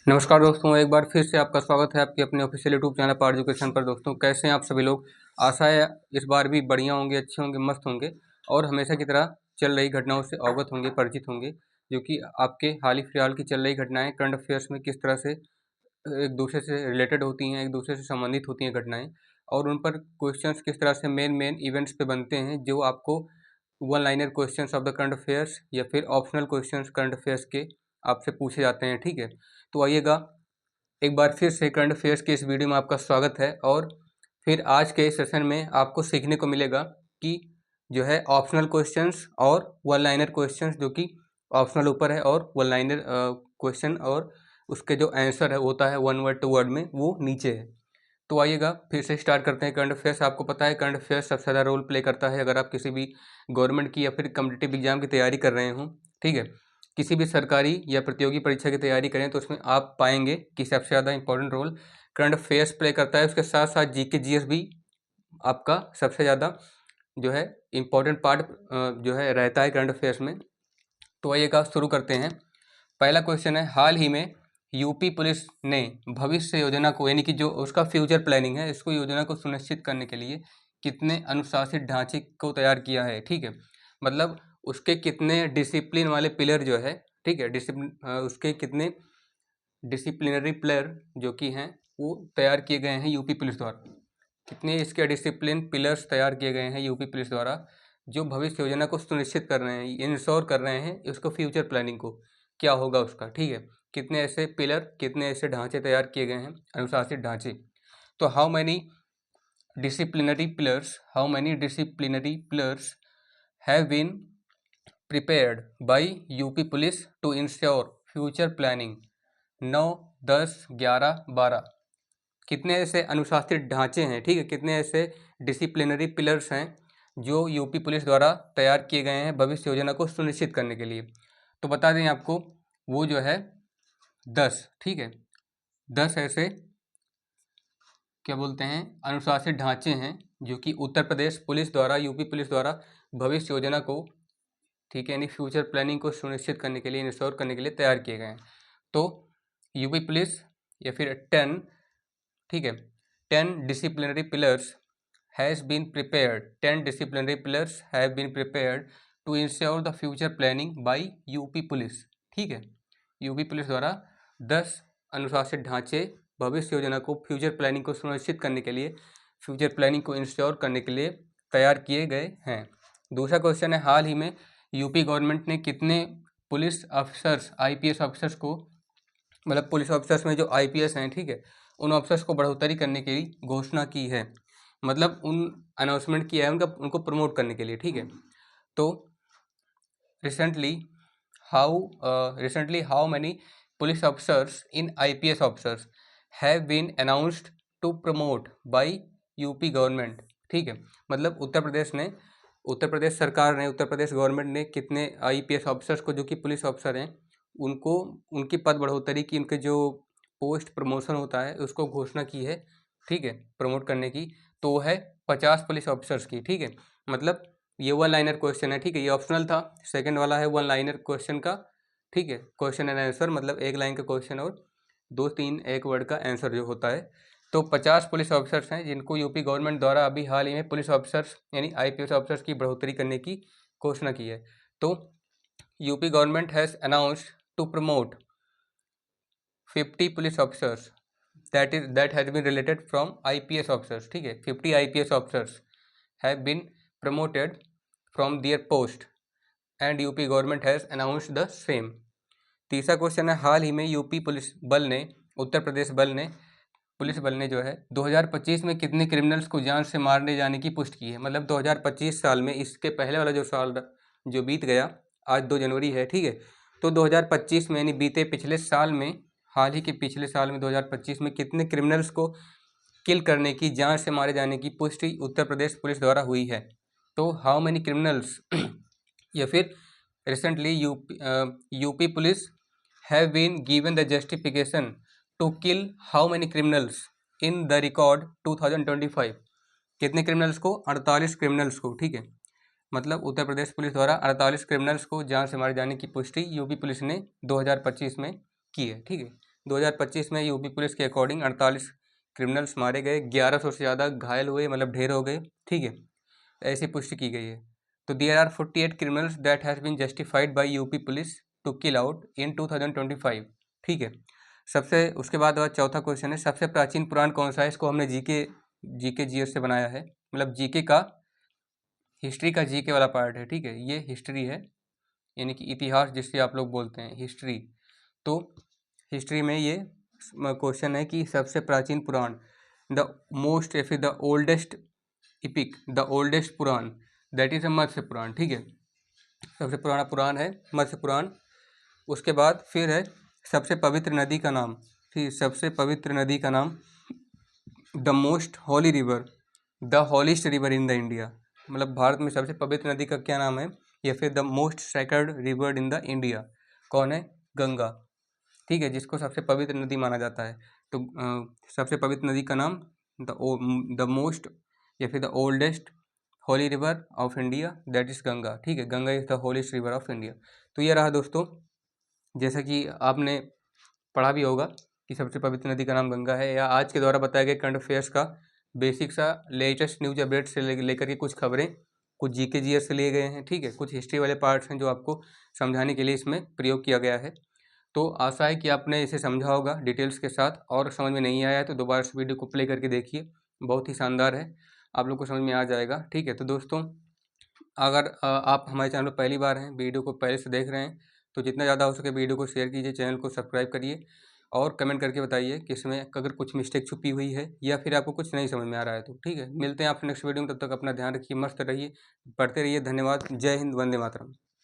नमस्कार दोस्तों, एक बार फिर से आपका स्वागत है आपकी अपने official YouTube channel power education पर। दोस्तों, कैसे हैं आप सभी लोग। आशा है इस बार भी बढ़िया होंगे, अच्छे होंगे, मस्त होंगे और हमेशा की तरह चल रही घटनाओं से अवगत होंगे, परिचित होंगे, जो कि आपके हाल ही फिलहाल की चल रही घटनाएं करंट अफेयर्स में किस तरह से एक दूसरे से रिलेटेड होती हैं, एक दूसरे से संबंधित होती हैं घटनाएं, और उन पर क्वेश्चंस किस तरह से मेन मेन इवेंट्स पे बनते हैं, जो आपको one liner questions of the current affairs या फिर ऑप्शनल क्वेश्चंस करंट अफेयर्स के आपसे पूछे जाते हैं। ठीक है, तो आइएगा एक बार फिर से करंट अफेयर्स के इस वीडियो में आपका स्वागत है। और फिर आज के इस सेशन में आपको सीखने को मिलेगा कि जो है ऑप्शनल क्वेश्चंस और वन लाइनर क्वेश्चंस, जो कि ऑप्शनल ऊपर है और वन लाइनर क्वेश्चन और उसके जो आंसर है होता है वन वर्ड टू वर्ड में, वो नीचे है। तो आइएगा फिर से स्टार्ट करते हैं। करंट अफेयर्स आपको पता है, करंट अफेयर्स सबसे ज़्यादा रोल प्ले करता है अगर आप किसी भी गवर्नमेंट की या फिर कम्पिटिटिव एग्जाम की तैयारी कर रहे हों। ठीक है, किसी भी सरकारी या प्रतियोगी परीक्षा की तैयारी करें तो उसमें आप पाएंगे कि सबसे ज़्यादा important role current affairs play करता है। उसके साथ साथ जीके जीएस भी आपका सबसे ज़्यादा जो है इम्पोर्टेंट पार्ट जो है रहता है करंट अफेयर्स में। तो आइएगा शुरू करते हैं। पहला क्वेश्चन है, हाल ही में यूपी पुलिस ने भविष्य योजना को, यानी कि जो उसका फ्यूचर प्लानिंग है, इसको योजना को सुनिश्चित करने के लिए कितने अनुशासित ढांचे को तैयार किया है। ठीक है, मतलब उसके कितने डिसिप्लिन वाले पिलर जो है, ठीक है, उसके कितने डिसिप्लिनरी पिलर जो कि हैं वो तैयार किए गए हैं यूपी पुलिस द्वारा। कितने इसके डिसिप्लिन पिलर्स तैयार किए गए हैं यूपी पुलिस द्वारा, जो भविष्य योजना को सुनिश्चित कर रहे हैं, इंश्योर कर रहे हैं उसको फ्यूचर प्लानिंग को, क्या होगा उसका। ठीक है, कितने ऐसे पिलर, कितने ऐसे ढांचे तैयार किए गए हैं, अनुशासित ढांचे। तो how many disciplinary pillars have been prepared by UP police to ensure future planning. 9, 10, 11, 12 कितने ऐसे अनुशासित ढांचे हैं, ठीक है, कितने ऐसे डिसिप्लिनरी पिलर्स हैं जो यूपी पुलिस द्वारा तैयार किए गए हैं भविष्य योजना को सुनिश्चित करने के लिए। तो बता दें आपको, वो जो है 10, ठीक है, 10 ऐसे क्या बोलते हैं अनुशासित ढांचे हैं जो कि उत्तर प्रदेश पुलिस द्वारा, यूपी पुलिस द्वारा भविष्य योजना को, ठीक है, यानी फ्यूचर प्लानिंग को सुनिश्चित करने के लिए, इंश्योर करने के लिए तैयार किए गए हैं। तो यूपी पुलिस या फिर 10, ठीक है, 10 disciplinary pillars has been prepared, 10 disciplinary pillars have been prepared to ensure the future planning by UP police. ठीक है, यूपी पुलिस द्वारा 10 अनुशासित ढांचे भविष्य योजना को, फ्यूचर प्लानिंग को सुनिश्चित करने के लिए, फ्यूचर प्लानिंग को इंश्योर करने के लिए तैयार किए गए हैं। दूसरा क्वेश्चन है, हाल ही में यूपी गवर्नमेंट ने कितने पुलिस अफसर्स, आईपीएस अफसर्स को, मतलब पुलिस ऑफिसर्स में जो आईपीएस हैं, ठीक है, उन ऑफिसर्स को बढ़ोतरी करने की घोषणा की है, मतलब उन अनाउंसमेंट किया है उनको प्रमोट करने के लिए। ठीक है, तो recently how many police officers in IPS officers have been announced to promote by UP government. ठीक है, मतलब उत्तर प्रदेश सरकार ने, उत्तर प्रदेश गवर्नमेंट ने कितने आईपीएस ऑफिसर्स को, जो कि पुलिस ऑफिसर हैं, उनको उनकी पद बढ़ोतरी की, उनके जो पोस्ट प्रमोशन होता है उसको घोषणा की है। ठीक है, प्रमोट करने की। तो वो है 50 पुलिस ऑफिसर्स की। ठीक है, मतलब ये वन लाइनर क्वेश्चन है। ठीक है, ये ऑप्शनल था। सेकंड वाला है वन लाइनर क्वेश्चन का। ठीक है, क्वेश्चन एंड आंसर, मतलब एक लाइन का क्वेश्चन और 2-3 एक वर्ड का आंसर जो होता है। तो 50 पुलिस ऑफिसर्स हैं जिनको यूपी गवर्नमेंट द्वारा अभी हाल ही में पुलिस ऑफिसर्स यानी आईपीएस ऑफिसर्स की बढ़ोतरी करने की घोषणा की है। तो UP government has announced to promote 50 police officers that has been related from IPS officers। ठीक है, 50 IPS officers have been promoted from their post and UP government has announced the same. तीसरा क्वेश्चन है, हाल ही में UP police बल ने, Uttar Pradesh police बल ने जो है 2025 में कितने क्रिमिनल्स को जान से मारने जाने की पुष्टि की है। मतलब 2025 साल में, इसके पहले वाला जो साल जो बीत गया, आज 2 जनवरी है, ठीक है, तो 2025 में यानी बीते पिछले साल में, हाल ही के पिछले साल में 2025 में कितने क्रिमिनल्स को किल करने की, जान से मारे जाने की पुष्टि उत्तर प्रदेश पुलिस द्वारा हुई है। तो हाउ मैनी क्रिमिनल्स या फिर recently UP police have been given the justification to kill how many criminals in the record 2025। कितने क्रिमिनल्स को? 48 क्रिमिनल्स को। ठीक है, मतलब उत्तर प्रदेश पुलिस द्वारा 48 क्रिमिनल्स को जान से मारे जाने की पुष्टि यूपी पुलिस ने 2025 में की है। ठीक है, 2025 में यूपी पुलिस के अकॉर्डिंग 48 क्रिमिनल्स मारे गए, 1100 से ज़्यादा घायल हुए, मतलब ढेर हो गए, ठीक है, ऐसी पुष्टि की गई है। तो there are 48 criminals that has been justified by UP police to kill out in 2025, ठीक है। सबसे उसके बाद चौथा क्वेश्चन है, सबसे प्राचीन पुराण कौन सा है? इसको हमने जीके जीएस से बनाया है, मतलब जीके का, हिस्ट्री का जीके वाला पार्ट है, ठीक है, ये हिस्ट्री है, यानी कि इतिहास जिससे आप लोग बोलते हैं हिस्ट्री। तो हिस्ट्री में ये क्वेश्चन है कि सबसे प्राचीन पुराण, द मोस्ट या फिर the oldest epic, the oldest Purana, that is a Matsya Purana, ठीक है, सबसे पुराना पुराण है मत्स्य पुराण। उसके बाद फिर है सबसे पवित्र नदी का नाम, ठीक है, सबसे पवित्र नदी का नाम, the most holy river, the holiest river in the India, मतलब भारत में सबसे पवित्र नदी का क्या नाम है, या फिर the most sacred river in the India, कौन है? गंगा, ठीक है, जिसको सबसे पवित्र नदी माना जाता है। तो सबसे पवित्र नदी का नाम द मोस्ट या फिर the oldest Holi river of India, that is Ganga, ठीक है, Ganga is the holiest river of India. तो ये रहा दोस्तों, जैसा कि आपने पढ़ा भी होगा कि सबसे पवित्र नदी का नाम गंगा है, या आज के द्वारा बताए गए करंट अफेयर्स का बेसिक सा लेटेस्ट न्यूज अपडेट से लेकर के कुछ खबरें, कुछ जीके जीएस से लिए गए हैं, ठीक है, कुछ हिस्ट्री वाले पार्ट्स हैं जो आपको समझाने के लिए इसमें प्रयोग किया गया है। तो आशा है कि आपने इसे समझा होगा डिटेल्स के साथ, और समझ में नहीं आया है तो दोबारा से वीडियो को प्ले करके देखिए, बहुत ही शानदार है, आप लोग को समझ में आ जाएगा, ठीक है। तो दोस्तों, अगर आप हमारे चैनल पर पहली बार हैं, वीडियो को पहले से देख रहे हैं, तो जितना ज़्यादा हो सके वीडियो को शेयर कीजिए, चैनल को सब्सक्राइब करिए, और कमेंट करके बताइए कि इसमें अगर कुछ मिस्टेक छुपी हुई है या फिर आपको कुछ नहीं समझ में आ रहा है तो, ठीक है। मिलते हैं आपसे नेक्स्ट वीडियो में, तब तक अपना ध्यान रखिए, मस्त रहिए, पढ़ते रहिए। धन्यवाद। जय हिंद, वंदे मातरम।